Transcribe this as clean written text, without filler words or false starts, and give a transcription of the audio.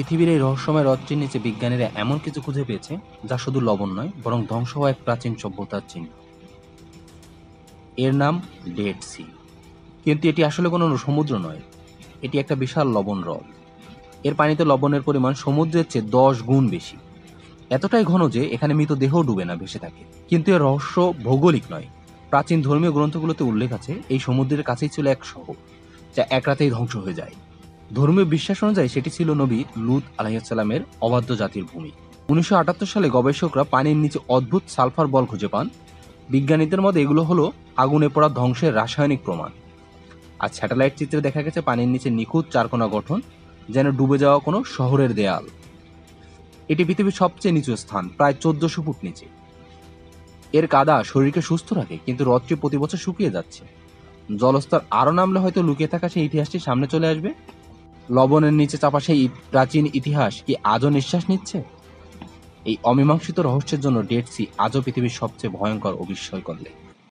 পৃথিবীর এই রহস্যময় হ্রদটির নিচে বিজ্ঞানীরা এমন কিছু খুঁজে পেয়েছে যা শুধু লবণ নয়, বরং ধ্বংস হওয়া এক প্রাচীন সভ্যতার চিহ্ন। এর নাম ডেড সি। কিন্তু এটি আসলে কোনো সমুদ্র নয়, এটি একটা বিশাল লবণ হ্রদ। এর পানিতে লবণের পরিমাণ সমুদ্রের চেয়ে 10 গুণ বেশি। এতটাই ঘন যে এখানে মৃতদেহ ডুবে না, ভেসে থাকে। কিন্তু এর রহস্য ভৌগোলিক নয়। প্রাচীন ধর্মীয় গ্রন্থগুলোতে উল্লেখ আছে এই সমুদ্রের কাছেই ছিল এক শহর যা এক রাতেই ধ্বংস হয়ে যায়। ধর্মীয় বিশ্বাস অনুযায়ী সেটি ছিল নবী লূত আলাইহিসসালামের অবাধ্য জাতির ভূমি। 1978 সালে গবেষকরা পানির নিচে অদ্ভুত সালফার বল খুঁজে পান। বিজ্ঞানীদের মতে এগুলো হলো আগুনে পড়া ধ্বংসের রাসায়নিক প্রমাণ। আর স্যাটেলাইট চিত্রে দেখা গেছে পানির নিচে নিখুঁত চারকোনা গঠন, যেন ডুবে যাওয়া কোনো শহরের দেয়াল। এটি পৃথিবীর সবচেয়ে নিচু স্থান, প্রায় 1400 ফুট নিচে। এর কাদা শরীরকে সুস্থ রাখে, কিন্তু হ্রদটি প্রতি বছর শুকিয়ে যাচ্ছে। জলস্তর আরো নামলে হয়তো লুকিয়ে থাকা সেই ইতিহাসটি সামনে চলে আসবে। লবণের নিচে চাপা সেই প্রাচীন ইতিহাস কি আজও নিঃশ্বাস নিচ্ছে? এই অমীমাংসিত রহস্যের জন্য ডেড সি আজও পৃথিবীর সবচেয়ে ভয়ঙ্কর ও বিস্ময়কর লেক।